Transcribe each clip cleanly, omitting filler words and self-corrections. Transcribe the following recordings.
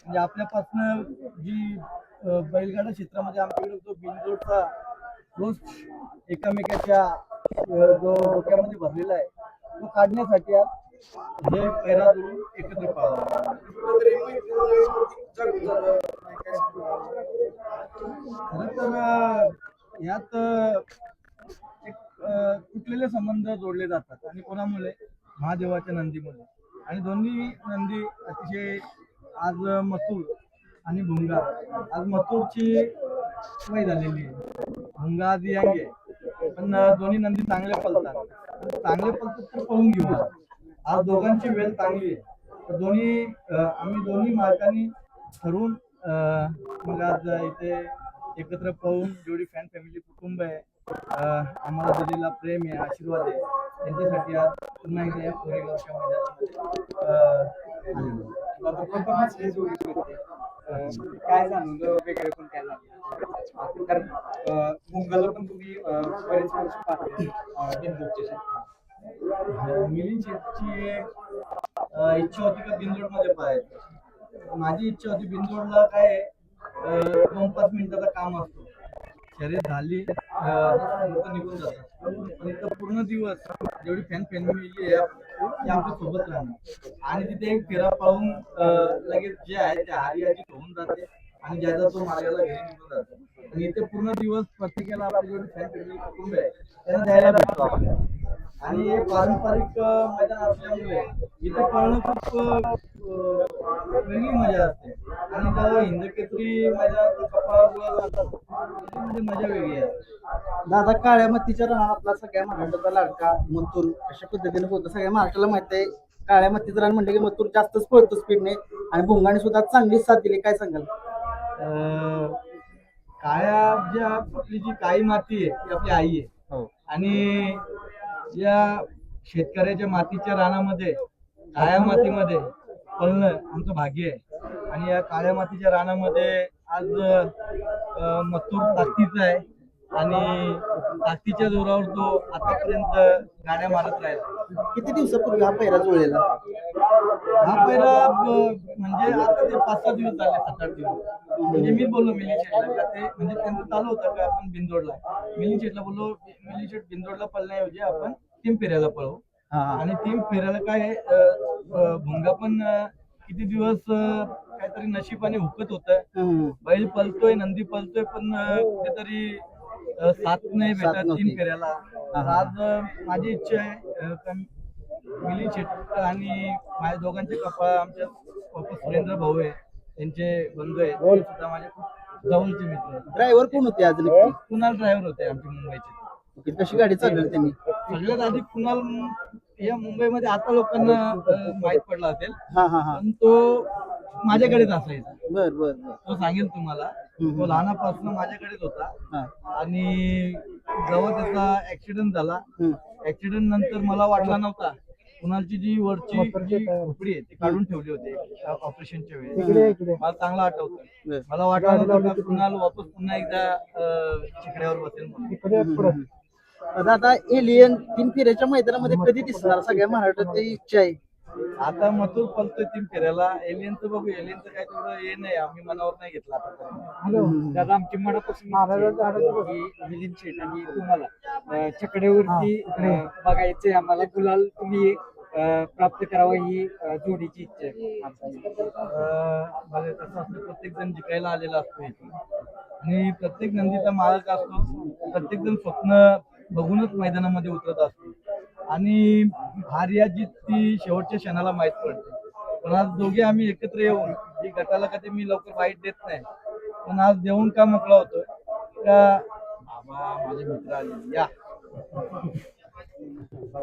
म्हणजे आपल्यापासनं जी बैलगाडा क्षेत्रामध्ये आमच्याकडे जो बिनजोडचा रोज एकामेकाच्या जो डोक्यामध्ये भरलेला आहे तो काढण्यासाठी आज हे पैरा जोडून एकत्र पाहावं. खरं तर यात एक तुटलेले संबंध जोडले जातात आणि कोणामुळे महादेवाच्या नंदीमुळे आणि दोन्ही नंदी अतिशय आज मथुर आणि भुंगा आज मथुरची वय झालेली आहे. भुंगा आधी यंग आहे पण दोन्ही नंदी चांगले पळतात. चांगले पळतात तर पळून घेऊ आज दोघांची वेळ चांगली आहे. तर दोन्ही आम्ही दोन्ही मालकांनी ठरवून मग आज इथे एकत्र पाहून जेवढी फॅन फॅमिली कुटुंब आहे आम्हाला दिलेला प्रेम आहे आशीर्वाद आहे त्यांच्यासाठी आज पुन्हा एकदा या कोरेगावच्या मैदानामध्ये काय जाणवलं वेगळं पण काय जाणवलं कारण मुंबईला पण तुम्ही बरेच वर्ष पाहते बिंदूरचे मिलिंद शेठची इच्छा होती का बिंदोड मध्ये पाहायचं. माझी इच्छा होती बिंदोडला काय 2-5 मिनिटाचं काम असतो शर्यत झाली लोक निघून जातात पण इथं पूर्ण दिवस जेवढी फॅन फॅमिली आहे ती आमच्या सोबत राहणार आणि तिथे एक फेरा पाहून लगेच जे आहे ते हारी आजी होऊन जाते आणि ज्याचा तो मार्गाला घरी निघून जातो आणि इथे पूर्ण दिवस प्रत्येकाला आपली जेवढी फॅन फॅमिली कुटुंब आहे त्यांना द्यायला भेटतो आपल्याला आणि हे पारंपरिक मैदान असल्यामुळे इथे पळणं खूप वेगळी मजा असते आणि जेव्हा हिंदकेसरी मैदानात कपाळावर जातात म्हणजे मजा वेगळी आहे. दादा काळ्या मातीच्या रान आपला सगळ्या महाराष्ट्राचा लाडका मथुर अशा पद्धतीने होतं. सगळ्या महाराष्ट्राला माहिती आहे काळ्या मातीचं रान म्हणजे की मथुर जास्तच पळतो स्पीडने आणि भुंगाने सुद्धा चांगलीच साथ दिली. काय सांगाल? काळ्या ज्या आपली जी काळी माती आहे ती आपली आई आहे आणि या शेतकऱ्याच्या मातीच्या रानामध्ये काळ्या मातीमध्ये पळणं आमचं भाग्य आहे आणि या काळ्या मातीच्या रानामध्ये आज मथुर ताकदीचा आहे आणि ताकदीच्या जोरावर तो आतापर्यंत गाड्या मारत राहिला. किती दिवसापूर्वी हा पहिरा जुळलेला? हा पहिला म्हणजे आता ते 5-6 दिवस झाले 7-8 दिवस म्हणजे मी बोललो मिलिंद शेठला का ते म्हणजे त्यांचं चालू होतं का आपण बिंदोडला मिलिंद शेठला बोललो मिलिंद शेठ बिंदोडला पळण्याऐवजी आपण टीम फेऱ्याला पळवू आणि टीम फेऱ्याला काय भुंगा पण किती दिवस काहीतरी नशिबाने हुकत होतं बैल पळतोय नंदी पळतोय पण कुठेतरी साथ नाही भेटत तीन फेऱ्याला. आज माझी इच्छा आहे मिलिंद शेठ आणि माझ्या दोघांचे कपा आमच्या सुरेंद्र भाऊ आहे त्यांचे बंधू आहेत ते सुद्धा माझे खूप जवळचे मित्र आहेत. ड्रायव्हर कोण होते आज? कुणाल ड्रायव्हर होते आमचे मुंबईचे. कशी गाडी चालवली त्यांनी? सगळ्यात आधी कुणाल या मुंबईमध्ये आता लोकांना माहित पडला असेल पण तो माझ्याकडेच असायचा. बर बर तो सांगेल तुम्हाला तो लहानापासून माझ्याकडेच होता आणि जेव्हा त्याचा ऍक्सिडेंट झाला ऍक्सिडेंट नंतर मला वाटला नव्हता कुणालची जी वरची जी खोपडी आहे ती काढून ठेवली होती ऑपरेशनच्या वेळी मला चांगला आठवतं. मला वाटलं नव्हतं का कुणाल वापस पुन्हा एकदा चिकड्यावर बसेल म्हणून. दादा एलियन तीन फेऱ्याच्या मैदानामध्ये कधी दिसणार? सगळ्या महाराष्ट्राची इच्छा आहे. आता मथुर पळतोय तीन फेऱ्याला एलियनचं बघू एलियनचं काय तेवढं हे नाही आम्ही मनावर नाही घेतला आता. दादा आमची मनापासून मिलिंद शेठ आणि तुम्हाला छकड्यावरती बघायचंय आम्हाला गुलाल तुम्ही प्राप्त करावा ही जोडीची इच्छा आहे. बघा कसं असतं प्रत्येक जण जिंकायला आलेला असतो इथे आणि प्रत्येक नंदीचा मालक असतो प्रत्येक जण स्वप्न बघूनच मैदानामध्ये उतरत असतो आणि हार या जीत ती शेवटच्या क्षणाला माहीत पडते. पण आज दोघे आम्ही एकत्र येऊन जी गटाला कधी मी लवकर वाईट देत नाही पण आज देऊन का मोकळा होतोय का बाबा माझे मित्र आले या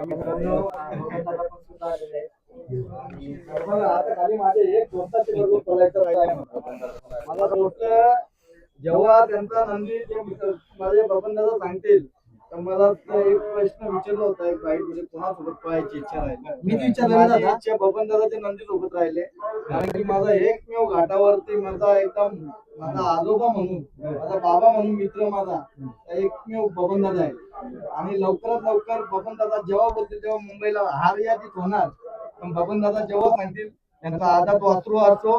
मित्रांनो मला वाटतं जेव्हा त्यांचा नंदी माझे बबनदादा सांगतील तर मला एक प्रश्न विचारला होता एक बाईट म्हणजे कोणासोबत पळायची इच्छा राहिली मी विचारलेला इच्छा बबनदादा ते नंदी सोबत राहिले कारण की माझा एकमेव घाटावरती माझा एकदम माझा आजोबा म्हणून माझा बाबा म्हणून मित्र माझा एकमेव बबनदादा आहे आणि लवकरात लवकर बबनदादा जेव्हा बोलतील तेव्हा मुंबईला हार यादीत होणार पण बबनदादा जेव्हा सांगतील त्यांचा आदात वासरू असो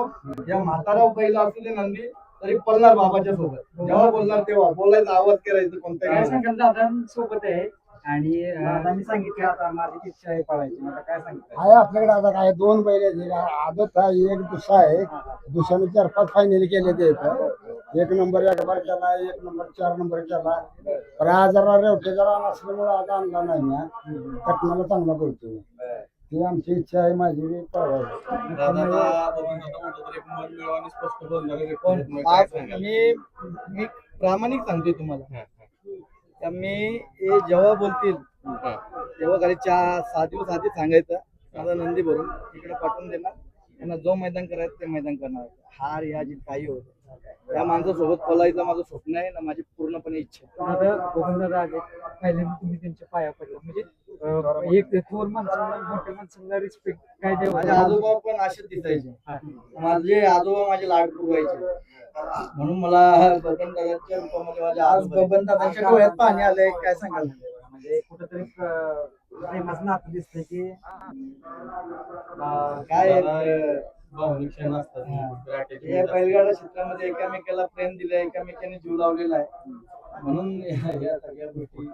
या म्हातारा बैल असू दे नंदी तरी पळणार बाबाच्या सोबत जेव्हा बोलणार तेव्हा बोलायचा आवाज करायचं काय कोणत्या सांगाल दादांसोबत आहे आणि दादांनी सांगितलं आता माझी इच्छा आहे पळायची आता काय सांगितलं आहे आपल्याकडे आता काय दोन बैल आहेत. आदत आहे एक दुसरा आहे. दुसऱ्याने 4-5 फायनल केले ते इथं. 1 नंबर 1 बार केला 1 नंबर 4 नंबर केला. पण आज जरा रेवटे जरा नसल्यामुळे आज आणला नाही मी कटनाला चांगला पडतो. ती आमची इच्छा आहे माझी बी पळवायची. मी प्रामाणिक सांगतोय तुम्हाला का मी हे जेव्हा बोलतील तेव्हा खाली 4-6 दिवस आधी सांगायचं माझा नंदी भरून इकडे पाठवून देणार त्यांना जो मैदान करायचं ते मैदान करणार. हार या जी काही होत त्या माणसासोबत पळायचं माझं स्वप्न आहे ना माझी पूर्णपणे इच्छा आहे. दादा गोविंदा आले पहिल्यांदा तुम्ही त्यांच्या पाया पडला म्हणजे एक थोर माणसाला मोठ्या माणसाला रिस्पेक्ट काय माझे द्यावं आजोबा पण असेच दिसायचे. माझे आजोबा माझे लाड पुरवायचे म्हणून मला बबन दादाच्या रूपामध्ये माझे आज आजोबा बबन दादांच्या डोळ्यात पाणी आलंय काय सांगाल? म्हणजे कुठेतरी प्रेमाचं नातं दिसतंय की काय भावनिक क्षण असतात या बैलगाडा क्षेत्रामध्ये एकामेकाला प्रेम दिलं एकामेकाने जीव लावलेला आहे म्हणून या सगळ्या गोष्टी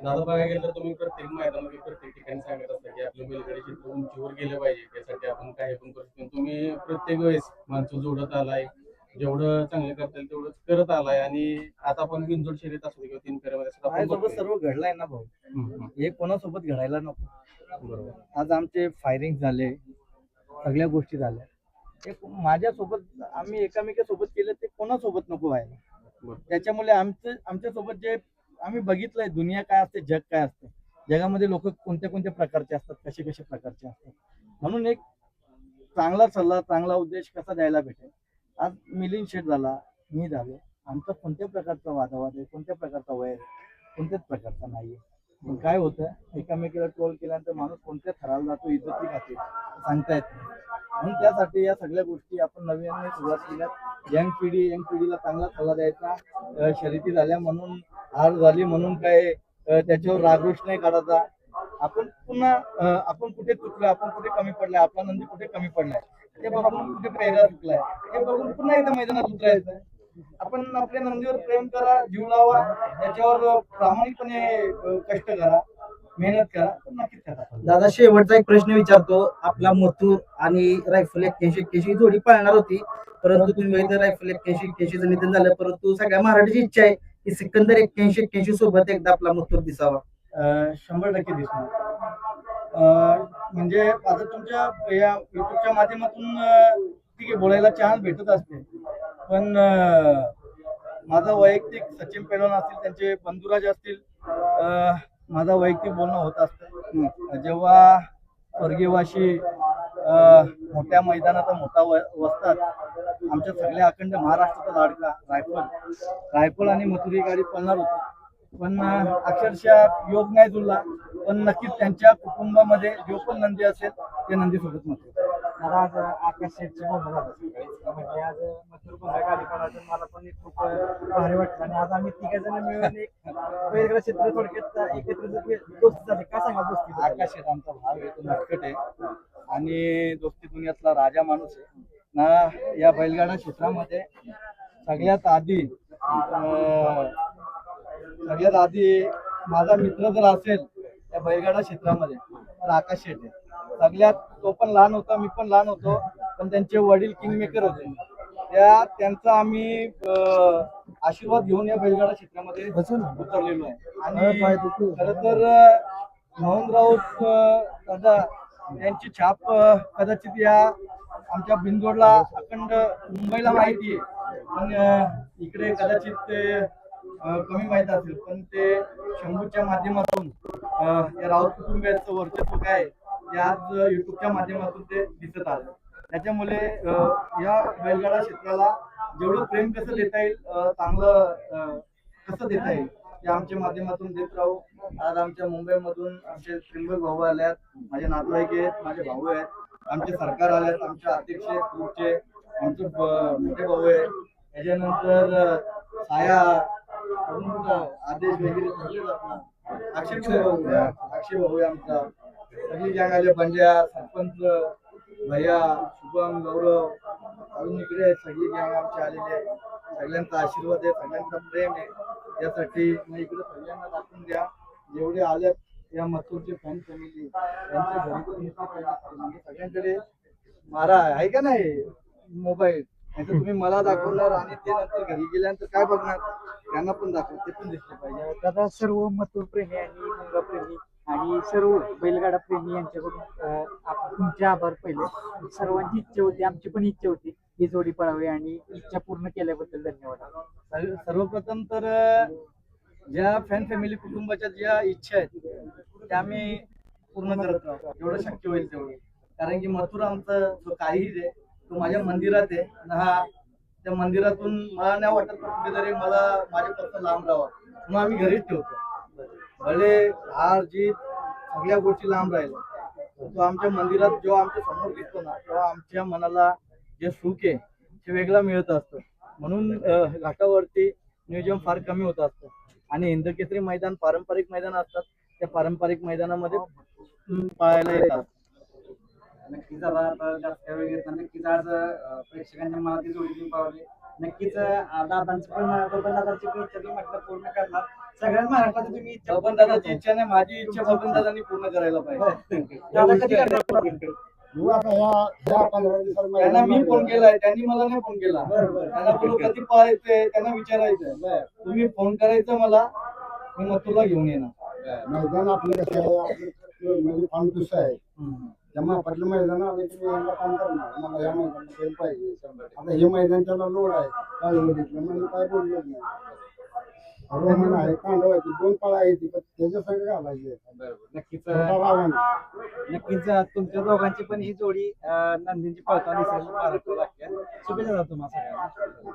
दादा बघायला गेलं तर तुम्ही प्रत्येक मैदानामध्ये प्रत्येक ठिकाणी सांगत असता की आपलं बैलगाडी क्षेत्र उंचीवर गेलं पाहिजे त्यासाठी आपण काय पण करतो. तुम्ही प्रत्येक वेळेस माणसं जोडत आलाय जेवढं चांगलं करता येईल तेवढंच करत आलाय आणि आता आपण बिनजोड शर्यत असू दे किंवा 3 फेऱ्यामध्ये असू दे, आपण माझ्यासोबत बघतोय. सर्व घडलाय ना भाऊ हे कोणासोबत घडायला नको. बरोबर आज आमचे फायरिंग झाले सगळ्या गोष्टी झाल्या हे माझ्यासोबत आम्ही एकामेकासोबत केलं ते कोणासोबत नको व्हायला. बरोबर. त्याच्यामुळे आमच्यासोबत जे आम्ही बघितलंय दुनिया काय असते जग काय असते जगामध्ये लोक कोणत्या कोणत्या प्रकारचे असतात कसे कसे प्रकारचे असतात म्हणून एक चांगला सल्ला चांगला उद्देश कसा द्यायला भेटेल. आज मिलिंद शेठ झाला मी झालो आमचा कोणत्या प्रकारचा वादावाद आहे कोणत्या प्रकारचा वय आहे कोणत्याच प्रकारचा नाहीये. पण काय होतं एकामेकीला ट्रोल केल्यानंतर माणूस कोणत्या थराला जातो इज्जती खाते सांगता येत नाही. म्हणून त्यासाठी या सगळ्या गोष्टी आपण नव्याने सुरुवात केल्यात. यंग पिढीला चांगला सल्ला द्यायचा. शर्यती झाल्या म्हणून हार झाली म्हणून काय त्याच्यावर रागरोष नाही काढायचा. आपण पुन्हा आपण कुठे चुकलो आपण कुठे कमी पडलाय आपला नंदी कुठे कमी पडलाय ते बघून कुठे पहिला चुकलाय हे बघून पुन्हा एकदा मैदानात उतरायचं. आपण आपल्या नंदीवर प्रेम करा जीव लावा त्याच्यावर प्रामाणिकपणे कष्ट करा मेहनत करा तर नक्कीच करा. दादा शेवटचा एक प्रश्न विचारतो. आपला मथुर आणि रायफल 81 जोडी पाळणार होती परंतु तुम्ही बघितलं रायफल 81 निधन झालं परंतु सगळ्या महाराष्ट्राची इच्छा आहे की सिकंदर 81 सोबत एकदा आपला मथुर दिसावा. 100% दिसणार. म्हणजे आता तुमच्या या युट्यूबच्या माध्यमातून ठीक आहे बोलायला चान्स भेटत असते पण माझा वैयक्तिक सचिन पैलवान असतील त्यांचे बंधुराज असतील माझा वैयक्तिक बोलणं होत असतं. जेव्हा स्वर्गीयवाशी मोठ्या मैदानाचा मोठा वसतात आमच्या सगळ्या अखंड महाराष्ट्राचा लाडका रायफल आणि मथुरी गाडी पळणार होती पण अक्षरशः योग नाही जुळला पण नक्कीच त्यांच्या कुटुंबामध्ये जो पण नंदी असेल ते नंदी सोबत नसेल. आज आकाश शेठची बोलणं झालं सकाळी. म्हणजे आज मथुर बंगा गाडी पळायचं मला पण एक खूप भारी वाटलं आणि आज आम्ही 3 जण मिळून एक वेगळं क्षेत्र थोडक्यात एकत्र दोस्ती झाली. काय सांगा दोस्ती? आकाश शेठ आमचा भाव आहे तो नटखट आहे आणि दोस्ती दुनियातला राजा माणूस आहे ना. या बैलगाडा क्षेत्रामध्ये सगळ्यात आधी माझा मित्र जर असेल या बैलगाडा क्षेत्रामध्ये तर आकाश शेठ आहे. सगळ्यात तो पण लहान होता मी पण लहान होतो पण त्यांचे वडील किंगमेकर होते त्यांचा आम्ही आशीर्वाद घेऊन या बैलगाडा क्षेत्रामध्ये उतरलेलो आहे. आणि खर तर मोहन राऊत दादा यांची छाप कदाचित या आमच्या बिनजोडला अखंड मुंबईला माहिती आहे पण इकडे कदाचित ते कमी माहित असेल पण ते शंभूच्या माध्यमातून या राऊत कुटुंबियांचं वर्चस्व काय ते आज युट्यूबच्या माध्यमातून ते दिसत आलं. त्याच्यामुळे या बैलगाडा क्षेत्राला जेवढं प्रेम कसं देता येईल चांगलं कसं देता येईल ते आमच्या माध्यमातून देत राहू. आज आमच्या मुंबईमधून आमचे त्रिंबक भाऊ आल्यात माझे नातेवाईक आहेत माझे भाऊ आहेत आमचे सरकार आल्यात आमचे अध्यक्ष आहेत ग्रुपचे आमचे मोठे भाऊ आहेत त्याच्यानंतर साया आदेश वगैरे सगळे अक्षय भाऊ आहे आमचा सगळी गँग आले बंड्या सरपंच भैया शुभम गौरव अजून इकडे सगळी गँग आमची आलेली आहे. सगळ्यांचा आशीर्वाद आहे, सगळ्यांचा प्रेम आहे. त्यासाठी मग इकडे सगळ्यांना दाखवून द्या जेवढे आल्यात या मथुरचे फॅन फॅमिली त्यांच्या घरी पण म्हणजे सगळ्यांकडे मारा आहे का नाही मोबाईल. नाही तर तुम्ही मला दाखवणार आणि ते नंतर घरी गेल्यानंतर काय बघणार, त्यांना पण दाखव, ते पण दिसलं पाहिजे. दादा सर्व मथुर प्रेमी आणि मुंगा प्रेमी आणि सर्व बैलगाडा प्रेमी यांच्याकडून तुमचे आभार. पहिले सर्वांची इच्छा होती, आमची पण इच्छा होती ही जोडी पळावी आणि इच्छा पूर्ण केल्याबद्दल धन्यवाद. सर्वप्रथम तर ज्या फॅन फॅमिली कुटुंबाच्या ज्या इच्छा आहेत त्या आम्ही पूर्ण करत राहू जेवढं शक्य होईल तेवढं. कारण की मथुर आमचं जो काहीच आहे तो माझ्या मंदिरात आहे आणि हा त्या मंदिरातून मला नाही वाटत की कुठेतरी मला माझ्यापासून लांब राहावा म्हणून आम्ही घरीच ठेवतो. भले हार जीत सगळ्या गोष्टी लांब राहिल्या तो आमच्या मंदिरात जेव्हा आमच्या समोर दिसतो ना तेव्हा आमच्या मनाला जे सुख आहे ते वेगळं मिळत असतं. म्हणून घाटावरती नियोजन फार कमी होत असतं आणि हिंदकेसरी मैदान पारंपरिक मैदान असतात. त्या पारंपरिक मैदानामध्ये पाहायला येतात. नक्कीच आता जास्त वेळ घेतला. नक्कीच आज प्रेक्षकांच्या मनात ती जोडी तुम्ही पावली. नक्कीच दादांची पण दादांची पण इच्छा तुम्ही म्हटलं पूर्ण करणार. सगळ्या महाराष्ट्राची तुम्ही इच्छा बबन दादाची इच्छा नाही, माझी इच्छा बबन दादांनी पूर्ण करायला पाहिजे. दादा कधी करणार पूर्ण? येऊ आता ह्या 15 दिवसात त्यांना मी फोन केलाय, त्यांनी मला नाही फोन केला. त्यांना बोलू कधी पळायचंय त्यांना विचारायचंय, तुम्ही फोन करायचं मला, मी मग तुला घेऊन येणार. मैदान आपलं कसं आहे, आपलं म्हणजे काम दुसरं आहे. त्यामुळे आपलं मैदान आलं की मी यांना काम करणार, मला या मैदानात बैल पाहिजे. आता हे मैदान त्याला लोड आहे काळवडीतलं, म्हणजे काय बोललं नाही. रोमन आहे, कांडवायची 2 पळा आहे ती, पण त्याच्या सगळं घालायचे. नक्कीच छोटा रावण. नक्कीच तुमच्या दोघांची पण ही जोडी नंदींची पळताना दिसेल महाराष्ट्र लागते. शुभेच्छा तुम्हाला सगळ्यांना.